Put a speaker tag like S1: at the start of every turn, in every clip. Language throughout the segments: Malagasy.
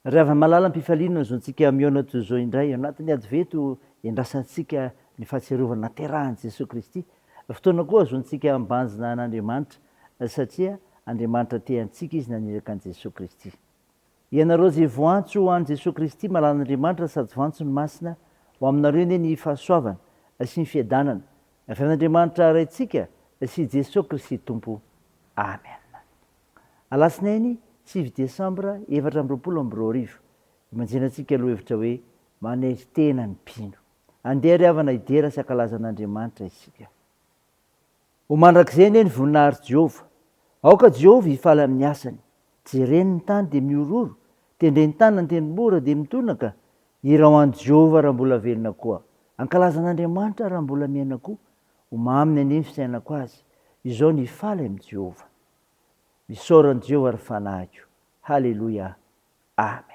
S1: Raha avy malala am-pifaliana zao antsika miaona toy zao indray anatin'ny adveto iandrasantsika ny fahatsiarovana naterahan'i Jesosy Kristy. Fotoana koa azo antsika ambanjina an'Andriamanitra satria Andriamanitra te antsika izy naniraka an'i Jesosy Kristy. Ianareo zay voantso ho an'i Jesosy Kristy malalan'Andriamanitra sady voantso ny masina ho aminareo ne ny fahasoavana sy ny fiadanana. Fiain'Andriamanitra raintsika sy Jesosy Kristy Tompo. Amen. Alasinainy 9 Desambra 2022 imanjenantsika lohahevitra hoe manery tena ny mpino. Andeha ry havana idera sy ankalaza an'Andriamanitra isika. Ho mandrakizay anie ny voninahary Jehova. Aoka Jehova hifaly amin'ny asany. Jereny ny tany dia miororo, tendre ny tany ny tendrombohitra dia mitonaka. Hira ho an'i Jehova raha mbola velona koa. Ankalaza an'Andriamanitra raha mbola miaina koa. Ho maminy anie ny fisainako azy. Izao ny hifaly amin'ny Jehova. Misaoran'i Jehova ary fanahiko. Halleluja. Amen.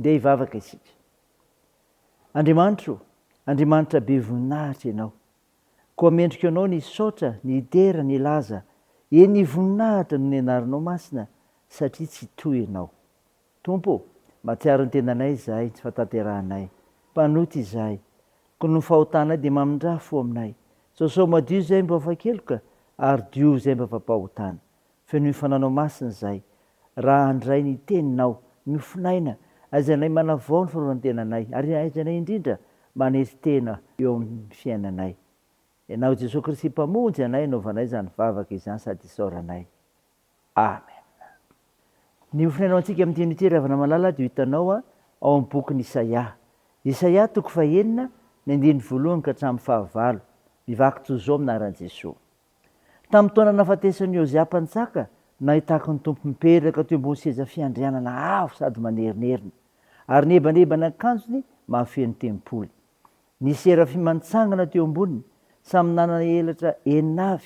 S1: ndia hivavaka isika. Andriamanitra be voninahitra ianao, koa mendrika anao ny saotra, ny idera, ny laza, ny voninahitra no ny anaranao masina satria tsy toy ianao. Tompo, mahatsiaro ny tenanay izahay, tsy fahatanterahanay, mpanoty izahay, ko no fahotanay dia mamindra fo aminay. Saosao madio izay mba afakeloka, ary dio izay mba fampahotana. Feno fananao masina izahay, raha handray ny teninao, mifinaina, aizanay manavao ny fanaovan-tenanay, ary aizanay indrindra manesy tena eo amin'ny fiainanay. Ianao Jesosy Kristy mpamonjy anay, anaovanay izany vavaka izany sady isaoranay. Amen. Ny ofinainao antsika amin'ity notera avana malala dia hitanao ao amin'ny boky Isaia. Isaia 9 ny 1 ka hatramin'ny 9. Mivaky toy izao aminaran'i Jesosy. Tamin'ny taona nahafatesan'i Ozia mpanjaka, nahitako ny Tompo mipetraka teo ambony seza fiandrianana avo sady manerinerina, ary nebanebana akanjony mahafeno tempoly. Ny serafy mantsangana teo amboniny, samy nanana elatra 9,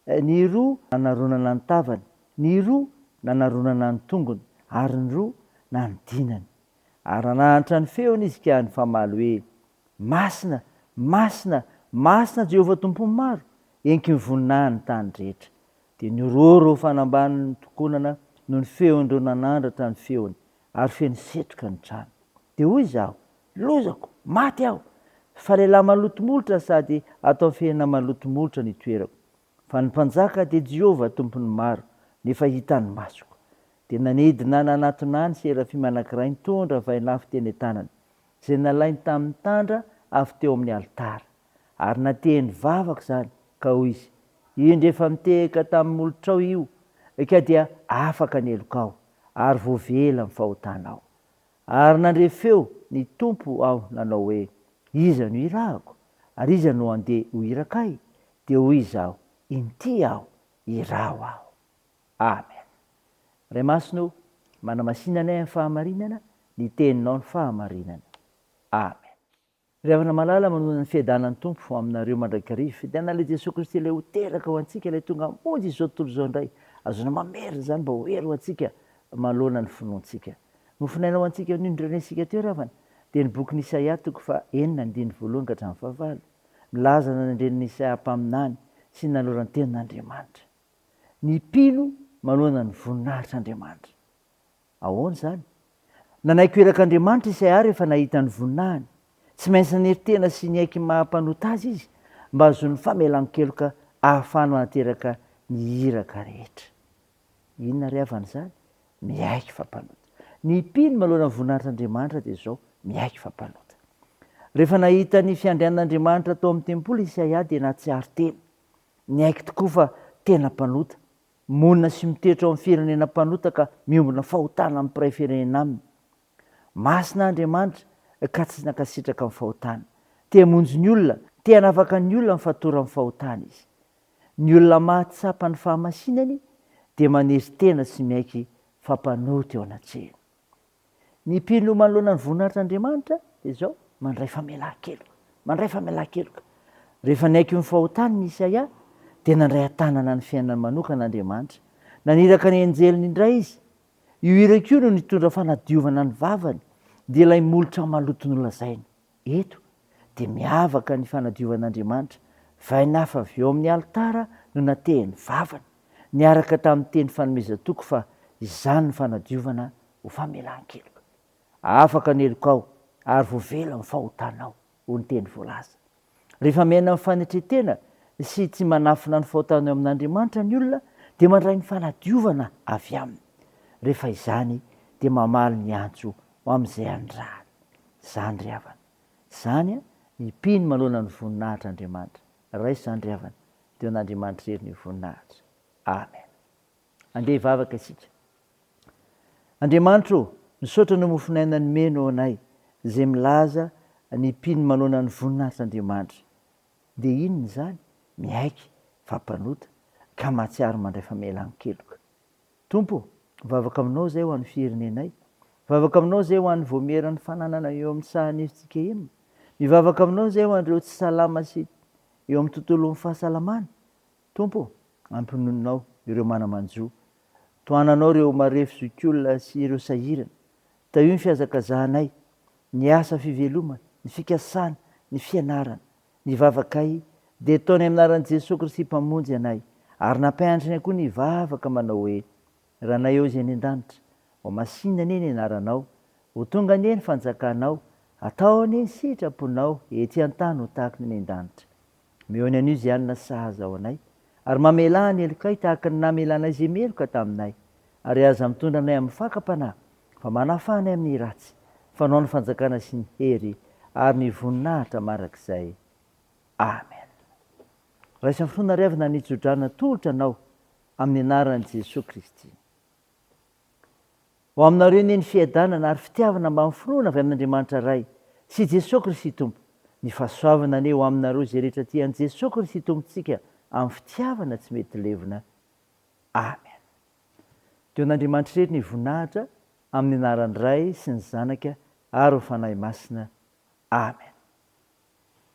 S1: ny 2 nanaronana ny tavany, ny 2 nanaronana ny tongony, ary ny 2 nanodinany. Ary nananatra ny feony izy ka ny famaly hoe: masina, masina, masina Jehovah tompony maro, enky mivoninahiny tany rehetra. Dia nyororo fanambany ny tokonana no ny feon'ireo nanandratra ny feony, ary feno setroka ny trano. Dia hoy izaho: lozako, maty aho, fa lehilahy malotomolotra sady atao fiainana malotomolotra ny toerako. Fa ny mpanjaka dia Jehovah tompony maro, nefa hitany masoko. Dia nanidina nanatona ny serafima anankiray nitondra vailafy teny an-tanany, izay nalainy tamin'ny tandra avy teo amin'ny alitara. Ary natehiny vavaka izany, ka hoy izy: indro efa mitehaka tamin'ny molotrao io, ka dia afaka ny elokao, ary voavela amin'ny fahotanao. Ary nandre feo ny tompo aho nanao hoe: iza no irahako, ary iza no andeha ho irakay? Dia hoy izaho: inty aho, iraho aho. Amen. Ray masino, manamasinanay amin'ny fahamarinana, ny teninao ny fahamarinana. Amen. Ry havana malala, manona ny fiadanan'ny Tompo aminareo mandrakariva, fiadanan'ilay Jesosy Kristy ilay ho teraka ho antsika, ilay tonga hamonjy izao tontolo izao indray, azona mamerina izany mba ho hery ho antsika manoloana ny finoantsika. Nofinainao antsika nindrenesika teo ravana dia ny boky Isaia 4:1-5 milaza nandreniny Isaia mpaminany sy nalorany tenin'Andriamanitra. Ny mpino manoloana ny voninahitr'Andriamanitra. Ahoana zany? Nanaiky erak'Andriamanitra Isaia rehefa nahita ny voninahiny. Tsy maintsy neritena sy niaiky mahampanota azy izy mba azony famelan-keloka ahafahany manateraka ny iraka rehetra. Inona ry havana zany? Miaiky fampanota. Ny mpino manoloana ny voninahitr'Andriamanitra dia zao miaiky fampanota. Rehefa nahita ny fiandrian'Andriamanitra tao amin'ny tempoly Isaia dia nahatsiaro tena. Niaiky tokoa fa tena mpanota. Monina sy mitoetra ao amin'ny firenena mpanota ka miombona fahotana amin'ny mpiray firenena aminy. Masina Andriamanitra ka tsy nankasitraka amin'ny fahotana. Tia monjy ny olona, tia hanafaka ny olona mifatora amin'ny fahotana izy. Ny olona mahatsapa ny fahamasinany dia manery tena sy miaiky fampanota eo anatrehany. Ny mpino manoloana ny voninahitr'Andriamanitra dia zao mandray famelan-keloka. Mandray famelan-keloka. Rehefa niaiky ny fahotany ny Isaia dia nandray an-tanana ny fiainany manokana Andriamanitra. Naniraka ny anjeliny indray izy. Io iraka io no nitondra fanadiovana ny vavany dia ilay molotra maloto nolazainy. Eto dia miavaka ny fanadiovan'Andriamanitra. Vainy hafa avy eo amin'ny alitara no natehiny vavany. Niaraka tamin'ny teny fanomezan-toko fa izany ny fanadiovana ho famelan-keloka. Afaka neloko ao ary voavela ny fahotanao ho ny teny voalaza. Rehefa miaina amin'ny fanetretena sy tsy manafina ny fahotana eo amin'Andriamanitra ny olona dia mandray ny fanadiovana avy aminy. Rehefa izany dia mamaly ny antso ho amin'izay andrahany. Zany ry havana. Zany ny mpino manoloana ny voninahitr'Andriamanitra. Raisa zany ry havana. Teo an'Andriamanitra ery ny voninahitra. Amen. Andeha hivavaka isika. Andriamanitra, misaotra no mofinaina ny meno anay izay milaza ny mpino manoloana ny voninahitr'Andriamanitra. Dia inona zany? Miaiky fampanota ka mahatsiaro mandray famelan-keloka. Tompo, mivavaka aminao zay ho an'ny firenenay. Mivavaka aminao zay ho an'ny voameran'ny fananana eo amin'ny sahan'efitsika eny. Mivavaka aminao zay ho an'ireo tsy salama sy eo amin'ny tontolon'ny fahasalamana. Tompo, ampinoninao ireo manamanjo. Toananao ireo marefo zokiolona sy ireo sahirana. Tao ny fihazakazahanay, ny asa fivelomana, ny fikasana, ny fianarana, ny vavakay dia taony amin'ny anaran'i Jesosy Kristy mpamonjy anay. Ary nampianatra koa ny vavaka manao hoe: raha nay eo izay any an-danitra, ho masinana eny anaranao, ho tonga anie ny fanjakanao, atao anie ny sitraponao, ety an-tany ho tahaka ny an-danitra. Mehony an'io izay anona sahaza ao anay, ary mamela ny elokay tahaka ny namelanay izay meloka taminay, ary aza mitondra anay amin'ny fakam-panahy, fa manafanay amin'ny ratsy, fanao ny fanjakana sy ny hery ary ny voninahitra marak'izay. Amen. Raisa fotoana ry havana nitsodrana tolotra anao amin'ny anaran'i Jesosy Kristy. Ho aminareo ny fiadanana ary fitiavana mba mifinoana avy amin'Andriamanitra Ray sy Jesosy Kristy Tompo. Ny fahasoavana ane ho aminareo izay rehetra tian'i Jesosy Kristy Tompontsika amin'ny fitiavana tsy mety levona. Amen. Teo an'Andriamanitra rehetra ny voninahitra amin'ny anaran'ny Ray sy ny Zanaka ary ho fanahy masina. Amen.